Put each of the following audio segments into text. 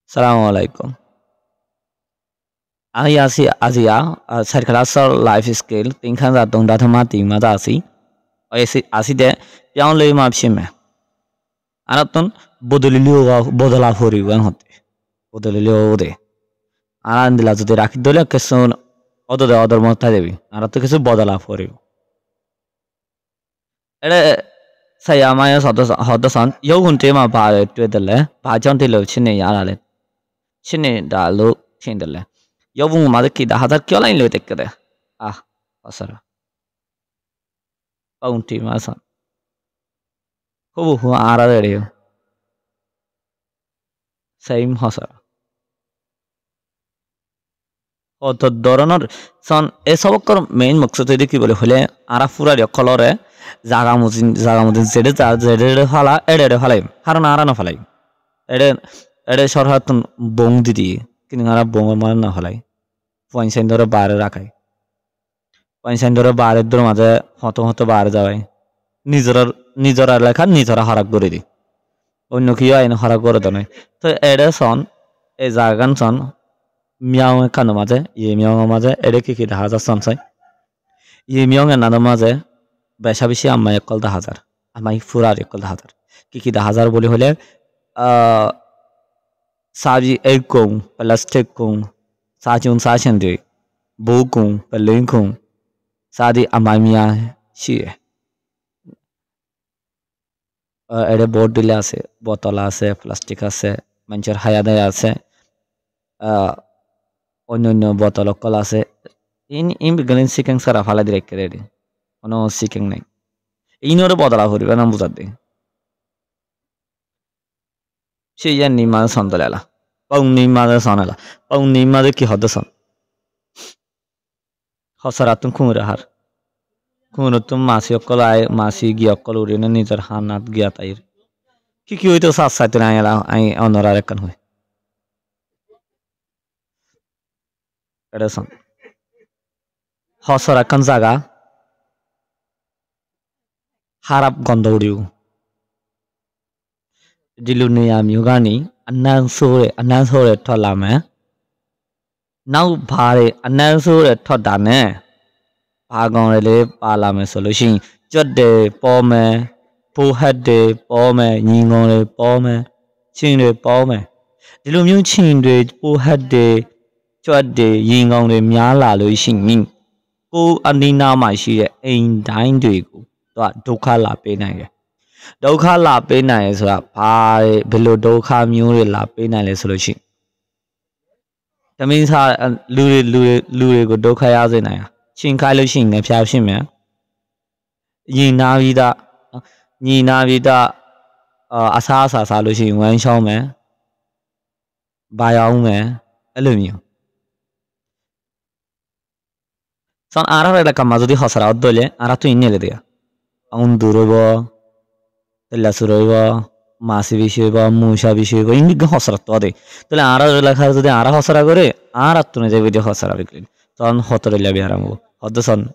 Assalamu alaikum. Ang yasi Asia circular life skill သင်ခန်းစာ3.3မှာသာစီAsi de ပြောင်းလဲမှဖြစ်မယ် Aratun bodolilio hote bodolilio de Arandila যদি রাখি দলে কিছু অদর মধ্যে দেবি আর তো কিছু বদলা করিব এরে সায়ামায় হদসন ইয়োগুনটেমা বারে টুয়েদলে বাজন্টিলো চিনে 야라লে চিনে ডালো চিনদলে 여분 마드키다 하다 껴라인 로 됐거든 아 어서라 바운티 마선 호부 후 알아래요 세임 허서라 অত ধরনের সন এসবকর মেইন মকসদ হইতে কি বলে হলে আরা ফুরার কলরে জাগামুদিন জেডে ফালা এডে ফালাই কারণ আরা না ফালাই এডে সরহাতুন বং দিদি কিন্তু আরা বং মান না ফালাই পয়সাইন ধরে বাইরে রাখায় পয়সাইন ধরে বাইরের দূর মাঝে হত বাইরে যাওয়ায় নিজের এলাকা নিজেরা হরাক করে দি অন্য কেউ আইন হরাক করে দেয় তো এডে সন এই জাগান সন মিয়াও কানো মাঝে মিয়াও মাঝে এডে কি দেখা যায় সন চাই মিয়াও নানো মাঝে বেশা বেশি আম্মাই একল 10,000 আমাই ফুরার একল 10,000 কি দেখা যায় বলে হলে সাজি এক কম প্লাস্টিক কম 사준 사천들 보공 벌렁공 사디 아마미야 시에 এর বোতল আছে বোতল আছে প্লাস্টিক আছে মানুষের হায়াদায় আছে অন্য বোতল কল আছে ইন বিজ্ঞান সিকিং সারা ফালা দিরেক রেডি কোনো সিকিং নাই ইনরে বদলা করিবে না বুঝাত দে সেই জানি মা সন্তলালা পাউনিমাদে সনালা পাউনিমাদে কি হদসন হসরাতুন খুমরাহার খুমরতুম মাসি অকল আয় মাসি গি অকল উড়িনে নিজের হানাত গিয়া তাইর কি হইতো সাত সাইতে না আই অনরা রেকন হয় এডসন হসরাকান জাগা হারাপ গন্ধ উড়িউ দিলুনিয়া মিউগানি annan sore thola me nau bhare annan sore thoda ne bha kaung le pa la me so lo shin chwat de paw me pho hat de paw me nyi ngong le paw me chin de paw me di lo myu chin de pho hat de chwat de yin ngong le mya la lo shin min ko anina ma shi ye ain dain de ko to dukha la pe nai yeဒုက္ခလာပေးနိုင်ရဆိုတာဘာဘယ်လိုဒုက္ခမျိုးတွေလာပေးနိုင်လဲဆိုလို့ရှိရင်တမင်းစားလူတွေကိုဒုက္ခရစေနိုင်ရှင်ခိုင်းလို့ရှိရင်လည်းဖျားဖြစ်မယ်ညီနာပြီးသားအစားအစာစားလို့ရှိရင်ဝမ်းရှောင်းမယ်ဘာရောက်မယ်အဲ့လိုမျိုးဆွန်အားရတဲ့ကမှာযদিဟောစရာတော့လေအားတူင်းနေလေတဲ့အောင်ဒူရောTelasuroiba, Masivishiba, Musha Vishiba, Indigo Hosra Todi. The Ara Lakaz the Ara Hosra Gore, Ara Tunja with the Hosra Viclin. Son Hotorilla Biaramu, of the son,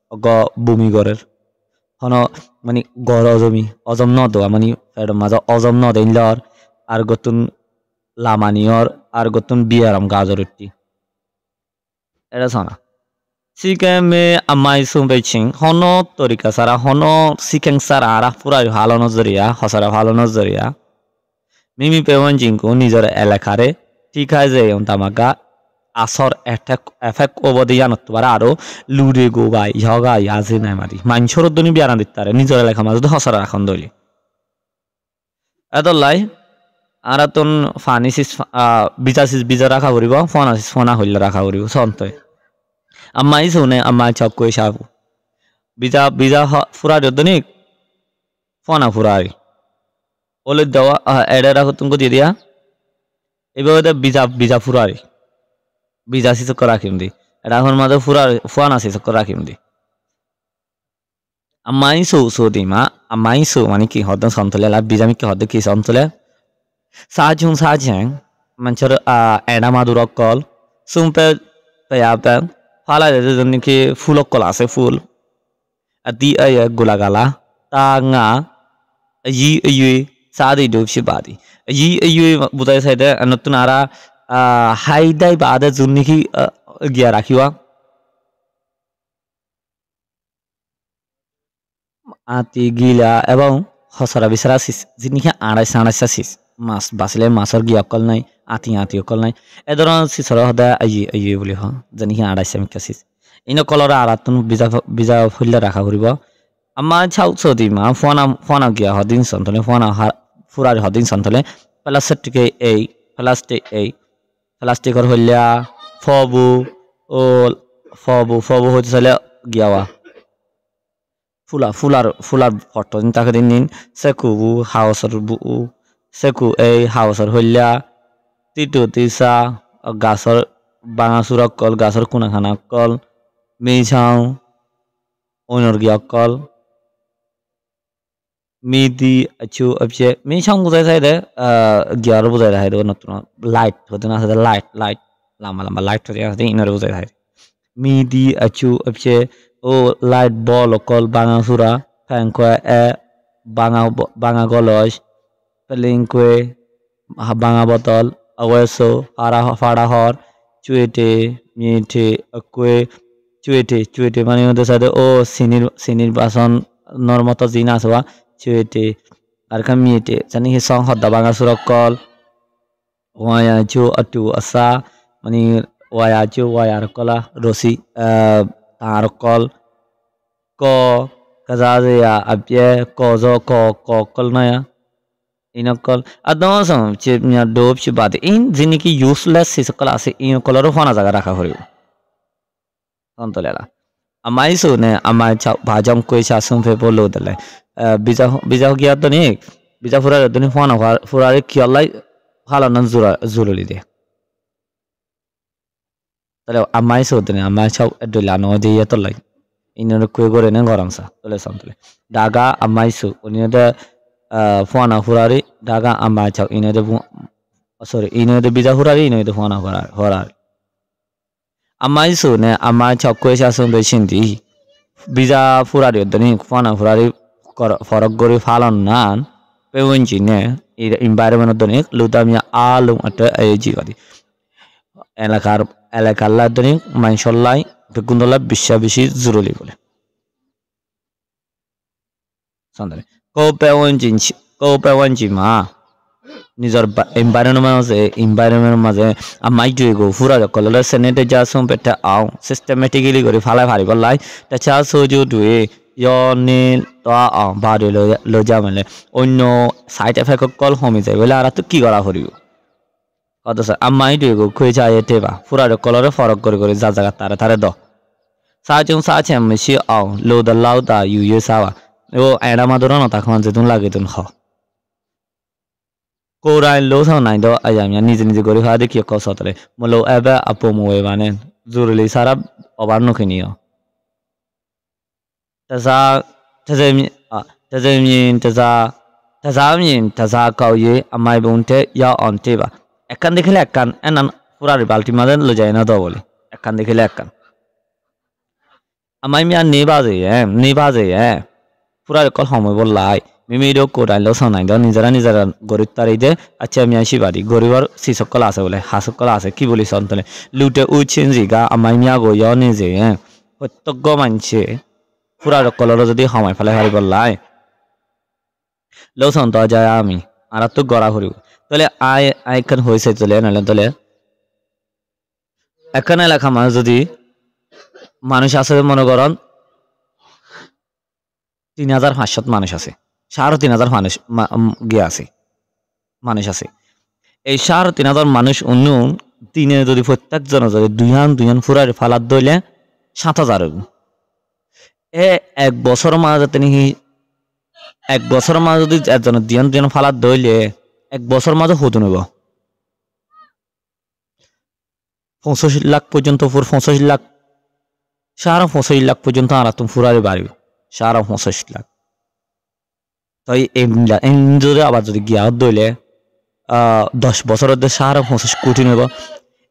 Go Bumi Gorer. Hono Mani Gorozomi, Ozom Nodo, Amani, Fedamaza, Ozom Nod in Lor, Argotun Lamanior, Argotun Biaram Gazaruti. Erasana. Sikem me amai sumbeching hono torika sara hono sikeng sara ara pura halono zariya hosara halono zariya mimi pewan jingko nijor elakare tikai je ontamaga asor effect obodiyanot bara aro lude go bai yoga yaze nai mari manchor doni biaran dittare nijor elaka majudo hosara rakhon doli adolai araton fanisis biza rakha koribo fonasis fona hoilla rakha koribo sontoy Amai sune amai chakko shafu biza fura dodoni fona furari ole dawa edera ko tumko দিয়ে দিয়া এবারে biza furari biza si to kora kimdi এটা এখন মাঝে ফুয়ানা si to kora kimdi amai so dima amai so মানে কি হদ সন্তলে লা biza mi কি হদ কি সন্তলে sajung sajang manchar এডা মাদুরক কল sumpe payapa Fala de donde que full of colase full. A di ay gulagala, ta nga, a yi Sadi do shibadi. You Buddha said, Anotunara, Hai Dai Bada Zuniki Giarakiwa Ati Gila, Ebo, Hosara Visarasis, Zinika Ara Sanasasis, Mas Basile Masor Giacolnai, Ati Ocolnai, Edoron Sisoroda, a Yuliho, Zanika Ara Semcasis. In a Colorado, Biza Fulla Rakahuribo. Amma chau so di ma phone gya hodin santole phone furar hodin santole plastic plastic or holla fobu hote sale gyawa fular photo ta kadin seku house or bu seku house or holla titu tisa gasor bangasura kol gasor kuna khana kol me chau onor gya kol Midi achu abje me chang budai sai de gyar budai hai do natuna light hote na sa light lama light hote ya de inner budai hai midi achu abje o light ball kol banga sura thanko banga golos pelinkwe banga botol aweso fara hor chuete miete akwe chuete mane mধ্যে সাথে ও sinir bason normato jina sowa chuete arka miete jani he song hodda banga surakol waya chu atu asa mani waya kola rosi tarkol ko kazaze ya abye kozo ko kolna ya inakol adosam chepnya dob chibade in jiniki useless sisakala ase in koloro fana jaga rakha horibo Santolela. Amai so ne amai bhajam koi cha sum fe bolo dale bija gya to ni bija fura to ni phone fura re kyalai hala nan zuruli de tale amai so ne amai cha adola no de ya to lai ino koi gore ne goram sa tole santole daga amai so oni de phone fura re daga amai cha ino de sorry ino de bija fura re ino de phone fura Amai so ne amai cha koi cha sum be shindi Biza furari dani fana furari forok gori falon nan pewonji ne environment dani lutamya alum ata aji wadi elakar dani manshollai begundola bisha bishi zuruli bole sandale ko pewonji ma nizar environment maze amai juego fura kolala senete jasum peta au systematically gori falai phari bollai ta cha soju duwe yoni to bari lo jamale onno side effect kol homi jai bele ara to ki kora horibo কত sir amai juego khoi cha yete ba fura kolore forok gori jaga tare do sa chung sa chem si au lo da lau da yu ye sa ba o era madoro no ta khon je tun lage tun kho Korai lo sang nai do ayamya nije gori hade ki ko sotale molo eba apo moe bane zuruli sara obarno khiniyo taza kauye amai bunte ya onte ba ekan dekhile ekan enan pura balti maden lo jay na do bole ekan dekhile ekan amai mi an ne baje ye pura kol homoy bollai Mimido korai lo sang nai do nijara goritari de acha mi ashi bari goribar sisokol ase bole hasokol ase ki boli santole lute uchin jiga amai miya go yo ni je প্রত্যেক মানছে পুরা colour যদি সময় ফেলে হারি বললাই লৌসন তো যায় আমি আর তো গড়া হরিব তাহলে আইখান হয়েছে চলে নাহলে তাহলে এখানে এলাকা মানুষ যদি মানুষ আছে মনে করেন ৩৫০০ মানুষ আছে ৩৫০০ মানুষ গিয়ে আছে মানুষ আছে এই ৩৫০০ মানুষ অন্য দিনে যদি প্রত্যেকজন যদি দুইহান ফুরার ফালাত দইলে ৭০০০ এক বছর মাঝে তিনি এক বছর মাঝে যদি একজন দুইহান ফালাত দইলে এক বছর মাঝে হতো নেব ৮৫ লাখ পর্যন্ত ৮৫ লাখ ৮৫ লাখ পর্যন্ত আর তুমি ফুরারে বাড়বে ৮৫ লাখ তাই যদি আবার যদি গিয়া দইলে ১০ বছরের ৫৫ কোটি নেব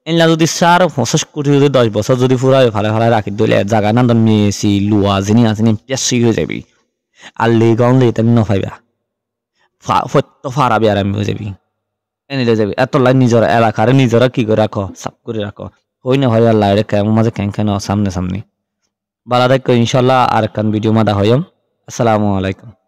এনলা যদি ৫৫ কোটি যদি ১০ বছর যদি ফুরারে ফালে রাখি দইলে জায়গা না মেসি লুয়া যিনি আছেন পেসি হয়ে যাবি আর লেগাউন লেতে নফাইবা ফত্য ফারাবি আর আমি হয়ে যাবি এনে যাবি এত লাই নিজের এলাকার নিজেরা কি করে রাখো সাফ করে রাখো হই না হয় আল্লাহ রে কেমন মাঝে ক্যাং সামনে সামনে বালা দেখো ইনশাল্লাহ আর কান ভিডিও মাদা হইম আসসালামু আলাইকুম